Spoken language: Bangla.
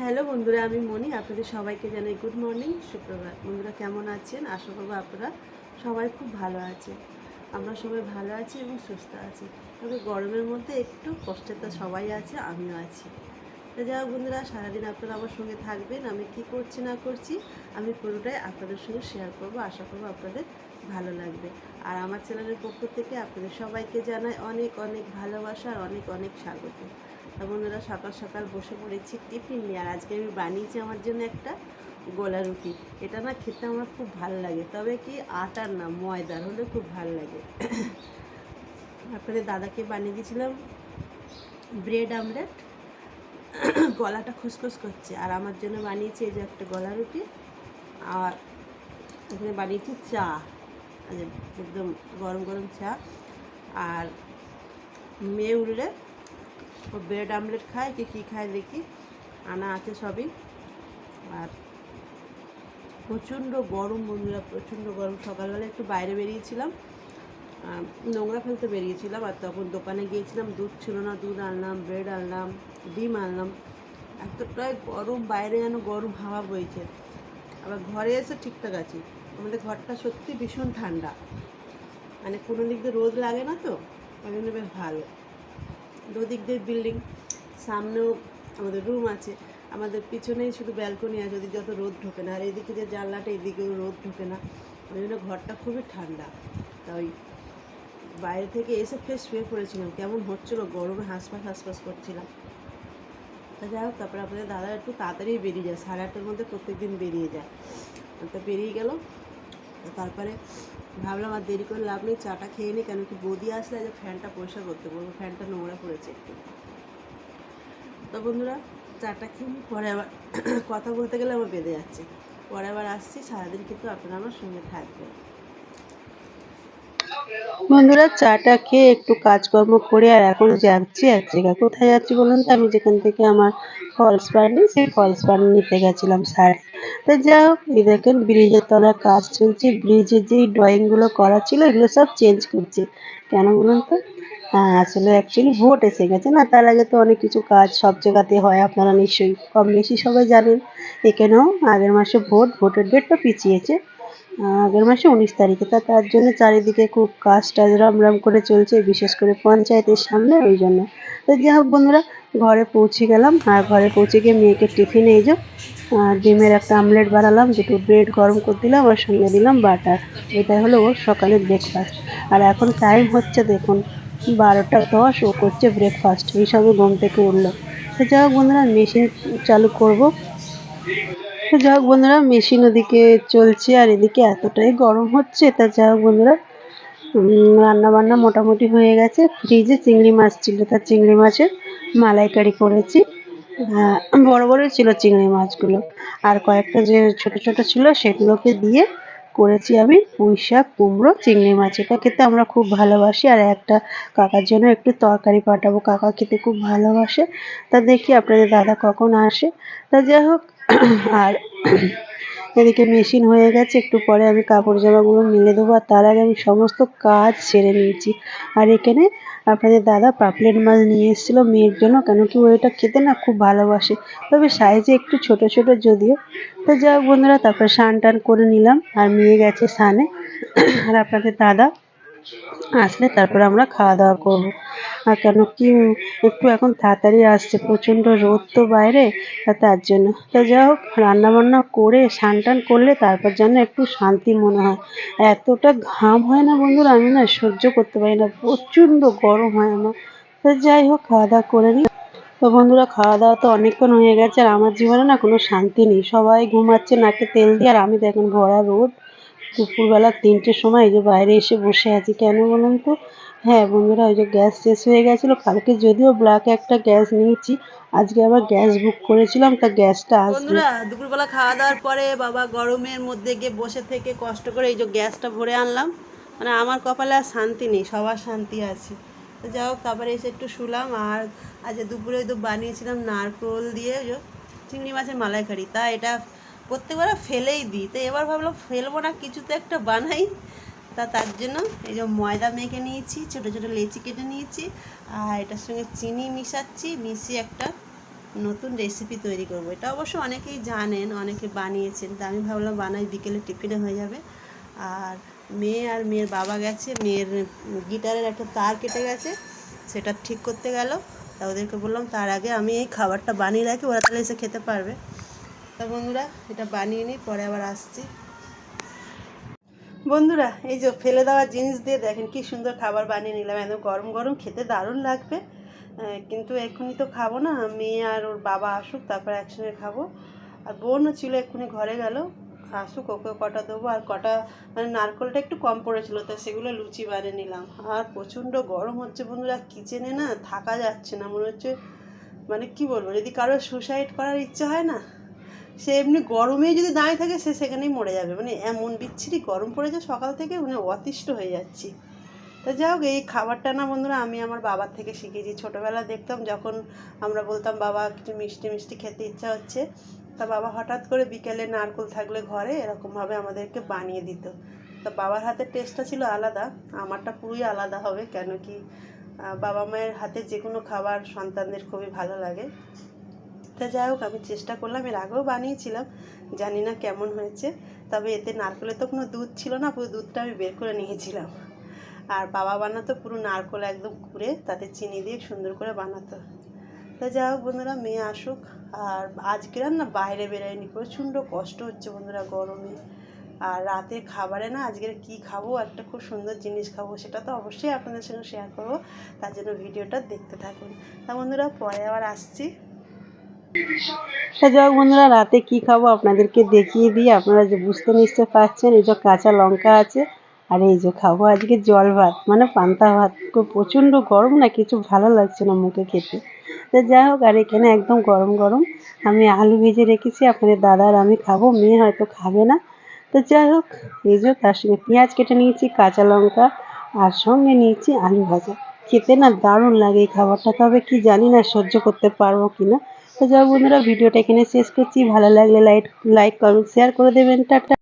হ্যালো বন্ধুরা, আমি মনি। আপনাদের সবাইকে জানাই গুড মর্নিং, সুপ্রভাত। বন্ধুরা কেমন আছেন? আশা করবো আপনারা সবাই খুব ভালো আছেন। আমরা সবাই ভালো আছি এবং সুস্থ আছি। তবে গরমের মধ্যে একটু কষ্টে তো সবাই আছে, আমিও আছি। তো যাই হোক বন্ধুরা, সারাদিন আপনারা আমার সঙ্গে থাকবেন। আমি কি করছি না করছি আমি পুরোটাই আপনাদের সঙ্গে শেয়ার করব। আশা করবো আপনাদের ভালো লাগবে। আর আমার চ্যানেলের পক্ষ থেকে আপনাদের সবাইকে জানাই অনেক অনেক ভালোবাসা আর অনেক অনেক স্বাগত। বন্ধুরা, সকাল সকাল বসে পড়েছি টিফিন নিয়ে। আর আজকে আমি বানিয়েছি আমার জন্য একটা গোলা রুটি। এটা না খেতে আমার খুব ভালো লাগে, তবে কি আটার না, ময়দার হলে খুব ভালো লাগে। আপনাদের দাদাকে বানিয়ে দিয়েছিলাম ব্রেড আমলেট। গলাটা খুসখুস করছে। আর আমার জন্য বানিয়েছি এই যে একটা গলা রুটি। আর এখানে বানিয়েছি চা, একদম গরম গরম চা। আর মেয়ে উঠলে ও ব্রেড আমলেট খায় কি কী খায় দেখি, আনা আছে সবই। আর প্রচণ্ড গরম বন্ধুরা, প্রচণ্ড গরম। সকালবেলা একটু বাইরে বেরিয়েছিলাম, নোংরা ফেলতে বেরিয়েছিলাম। আর তখন দোকানে গিয়েছিলাম, দুধ ছিল না, দুধ আনলাম, ব্রেড আনলাম, ডিম আনলাম। এতটাই গরম, বাইরে যেন গরম হাওয়া বইছে। আবার ঘরে এসে ঠিকঠাক আছি। আমাদের ঘরটা সত্যি ভীষণ ঠান্ডা, মানে কোনো দিক দিয়ে রোদ লাগে না, তো ওই জন্য বেশ ভালো। দুদিক দিয়ে বিল্ডিং, সামনেও আমাদের রুম আছে, আমাদের পিছনেই শুধু ব্যালকনি আছে, ওদিকে যত রোদ ঢোকে না। আর এদিকে যে জানলাটা, এদিকেও রোদ ঢোকে না, ওই জন্য ঘরটা খুবই ঠান্ডা। তাই বাইরে থেকে এসে ফের শুয়ে পড়েছিলাম, কেমন হচ্ছিলো গরমে, হাঁসফাঁস করছিলাম। তা যাই হোক, তারপরে আপনাদের দাদা একটু তাড়াতাড়ি বেরিয়ে যায়, 8:30-র মধ্যে প্রত্যেক দিন বেরিয়ে যায়। তো বেরিয়ে গেল। তারপরে ভাবলাম আর দেরি করে লাভ নেই, চাটা খেয়ে নিই। কেন কি বৌদি আসলে যে ফ্যানটা পরিষ্কার করতে বলবো, ফ্যানটা নোংরা পড়েছে একটু। তো বন্ধুরা, চাটা খেয়ে পরে আবার কথা বলতে গেলে আমার বেঁধে যাচ্ছে। পরে আবার আসছি। সারাদিন কিন্তু আপনারা আমার সঙ্গে থাকবেন। বন্ধুরা, চাটা খেয়ে একটু কাজকর্ম করে আর এখন যাচ্ছি এক জায়গায়। কোথায় যাচ্ছি বলুন তো? আমি যেখান থেকে আমার ফলস পাড় নিই, সেই ফলস পাড় নিতে গেছিলাম শাড়ি। তো যা হোক, এই দেখেন ব্রিজের তলায় কাজ চলছে। ব্রিজের যেই ড্রয়িংগুলো করা ছিল, এগুলো সব চেঞ্জ করছে। কেন বলুন তো? আসলে অ্যাকচুয়ালি ভোট এসে গেছে না, তার আগে তো অনেক কিছু কাজ সব জায়গাতে হয়, আপনারা নিশ্চয়ই কম বেশি সবাই জানেন। এখানেও আগের মাসে ভোটের ডেটটা পিছিয়েছে আগের মাসে 19 তারিখে। তার জন্য চারিদিকে খুব কাজ টাজ রাম করে চলছে, বিশেষ করে পঞ্চায়েতের সামনে, ওই জন্য। তো যাই হোক বন্ধুরা, ঘরে পৌঁছে গেলাম। আর ঘরে পৌঁছে গিয়ে মেয়েকে টিফিনে এই যে ডিমের একটা আমলেট বানালাম, দুটো ব্রেড গরম করে দিলাম, আর সঙ্গে দিলাম বাটার। এটাই হলো ওর সকালের ব্রেকফাস্ট। আর এখন টাইম হচ্ছে দেখুন 12টা 10, ও করছে ব্রেকফাস্ট। এই সবে ঘুম থেকে উঠলো। তো যাই হোক বন্ধুরা, মেশিন চালু করব। তো যাই হোক বন্ধুরা, মেশিন ওদিকে চলছে আর এদিকে এতটাই গরম হচ্ছে। তা যাই হোক বন্ধুরা, রান্না বান্না মোটামুটি হয়ে গেছে। ফ্রিজে চিংড়ি মাছ ছিল, তার চিংড়ি মাছের মালাইকারি করেছি। বড় বড়ই ছিল চিংড়ি মাছগুলো। আর কয়েকটা যে ছোট ছোট ছিল, সেগুলোকে দিয়ে করেছি আমি পুঁই শাক, কুমড়ো, চিংড়ি মাছ। এটা খেতে আমরা খুব ভালোবাসি। আর একটা কাকার জন্য একটু তরকারি পাঠাবো, কাকা খেতে খুব ভালোবাসে। তা দেখি আপনাদের দাদা কখন আসে। তা যাই হোক, আর এদিকে মেশিন হয়ে গেছে, একটু পরে আমি কাপড় জামাগুলো মেলে দেবো। আর তার আগে আমি সমস্ত কাজ সেরে নিয়েছি। আর এখানে আপনাদের দাদা পাপলেট মাছ নিয়ে এসেছিলো মেয়ের জন্য, কেন কি ও এটা খেতে না খুব ভালোবাসে, তবে সাইজে একটু ছোট ছোট যদিও। তো যাই হোক বন্ধুরা, তারপরে স্নান টান করে নিলাম, আর মেয়ে গেছে স্নানে। আর আপনাদের দাদা আসলে তারপরে আমরা খাওয়া দাওয়া করবো। আর কেন কি একটু এখন তাড়াতাড়ি আসছে, প্রচণ্ড রোদ তো বাইরে, তার জন্য। তো যাই হোক, রান্নাবান্না করে স্নান টান করলে তারপর যেন একটু শান্তি মনে হয়। এতটা ঘাম হয় না বন্ধুরা, আমি না সহ্য করতে পারি না, প্রচণ্ড গরম হয় আমার। তো যাই হোক, খাওয়া দাওয়া করে নিই। তো বন্ধুরা, খাওয়া দাওয়া তো অনেকক্ষণ হয়ে গেছে, আর আমার জীবনে না কোনো শান্তি নেই। সবাই ঘুমাচ্ছে নাকে তেল দিয়ে, আর আমি দেখুন ভরা রোদ, দুপুরবেলা 3টের সময় এই যে বাইরে এসে বসে আছি। কেন বলুন তো? হ্যাঁ বন্ধুরা, ওই যে গ্যাস শেষ হয়ে গেছিলো। কালকে যদিও ব্ল্যাকে একটা গ্যাস নিয়েছি, আজকে আবার গ্যাস বুক করেছিলাম, তা গ্যাসটা আসবে। বন্ধুরা, দুপুরবেলা খাওয়া দাওয়ার পরে বাবা গরমের মধ্যে গিয়ে বসে থেকে কষ্ট করে এই যে গ্যাসটা ভরে আনলাম। মানে আমার কপালে আর শান্তি নেই, সবার শান্তি আছে। তো যাই হোক, তারপরে এসে একটু শুলাম। আর আজ দুপুরে তো বানিয়েছিলাম নারকোল দিয়ে চিংড়ি মাছের মালাইকারি। তা এটা প্রত্যেকবার ফেলেই দিই, তো এবার ভাবলাম ফেলবো না, কিছু তো একটা বানাই। তার জন্য এই যে ময়দা মেখে নিয়েছি, ছোটো ছোটো লেচি কেটে নিয়েছি, আর এটার সঙ্গে চিনি মিশাচ্ছি, মিশিয়ে একটা নতুন রেসিপি তৈরি করব। এটা অবশ্য অনেকেই জানেন, অনেকে বানিয়েছেন, তা আমি ভাবলাম বানাই, বিকেলে টিফিনে হয়ে যাবে। আর মেয়ে আর মেয়ের বাবা গেছে, মেয়ের গিটারের একটা তার কেটে গেছে, সেটা ঠিক করতে গেল। তা ওদেরকে বললাম তার আগে আমি এই খাবারটা বানিয়ে রাখি, ওরা তাহলে এসে খেতে পারবে। তা বন্ধুরা এটা বানিয়ে নিই, পরে আবার আসছি। বন্ধুরা এই যে ফেলে দেওয়া জিনিস দিয়ে দেখেন কি সুন্দর খাবার বানিয়ে নিলাম, একদম গরম গরম, খেতে দারুণ লাগবে। কিন্তু এক্ষুনি তো খাবো না, মেয়ে আর ওর বাবা আসুক তারপর একসঙ্গে খাবো। আর বোনও ছিল, এক্ষুনি ঘরে গেল, আসুক ওকে কটা দেবো। আর কটা মানে নারকেলটা একটু কম পড়েছিল, তো সেগুলো লুচি বানিয়ে নিলাম। আর প্রচণ্ড গরম হচ্ছে বন্ধুরা, কিচেনে না থাকা যাচ্ছে না, মনে হচ্ছে মানে কি বলবো, যদি কারোর সুসাইড করার ইচ্ছে হয় না, সে এমনি গরমে যদি দাঁড়িয়ে থাকে সে সেখানেই মরে যাবে। মানে এমন বিচ্ছিরি গরম পড়েছে সকাল থেকে, মানে অতিষ্ঠ হয়ে যাচ্ছি। তা যাই হোক, এই খাবারটা না বন্ধুরা আমি আমার বাবার থেকে শিখেছি। ছোটোবেলা দেখতাম যখন আমরা বলতাম বাবা কিছু মিষ্টি মিষ্টি খেতে ইচ্ছা হচ্ছে, তা বাবা হঠাৎ করে বিকেলে নারকেল থাকলে ঘরে এরকমভাবে আমাদেরকে বানিয়ে দিত। তা বাবার হাতের টেস্টটা ছিল আলাদা, আমারটা পুরোই আলাদা হবে, কেন কি বাবা মায়ের হাতে যে কোনো খাবার সন্তানদের খুবই ভালো লাগে। তা যাই হোক, আমি চেষ্টা করলাম, এর আগেও বানিয়েছিলাম, জানি না কেমন হয়েছে। তবে এতে নারকেলে তো কোনো দুধ ছিল না, পুরো দুধটা আমি বের করে নিয়েছিলাম। আর বাবা বানাতো পুরো নারকেল একদম কুড়ে তাতে চিনি দিয়ে সুন্দর করে বানাতো। তা যাই হোক বন্ধুরা, মেয়ে আসুক। আর আজকে আর না বাইরে বেরোয়নি, প্রচণ্ড কষ্ট হচ্ছে বন্ধুরা গরমে। আর রাতের খাবারে না আজকে কি খাবো, একটা খুব সুন্দর জিনিস খাবো, সেটা তো অবশ্যই আপনাদের সঙ্গে শেয়ার করবো, তার জন্য ভিডিওটা দেখতে থাকুন। তা বন্ধুরা পরে আবার আসছি। যাই হোক বন্ধুরা, রাতে কি খাবো আপনাদেরকে দেখিয়ে দিই, আপনারা যে বুঝতে নিশ্চয় পারছেন। এই যে কাঁচা লঙ্কা আছে, আর এই যে খাবো আজকে জল ভাত, মানে পান্তা ভাত। প্রচণ্ড গরম না, কিছু ভালো লাগছে না মুখে খেতে। তো যাই হোক, আর এখানে একদম গরম গরম আমি আলু ভেজে রেখেছি, আপনাদের দাদা আর আমি খাবো, মেয়ে হয়তো খাবে না। তো যাই হোক, এই যে তার সঙ্গে পেঁয়াজ কেটে নিয়েছি, কাঁচা লঙ্কা, আর সঙ্গে নিয়েছি আলু ভাজা। খেতে না দারুণ লাগে এই খাবারটা, তবে কি জানি না সহ্য করতে পারবো কিনা। তো যাই বন্ধুরা, ভিডিওটা এখানে শেষ করছি। ভালো লাগলে লাইক কমেন্ট শেয়ার করে দেবেন। টাটা।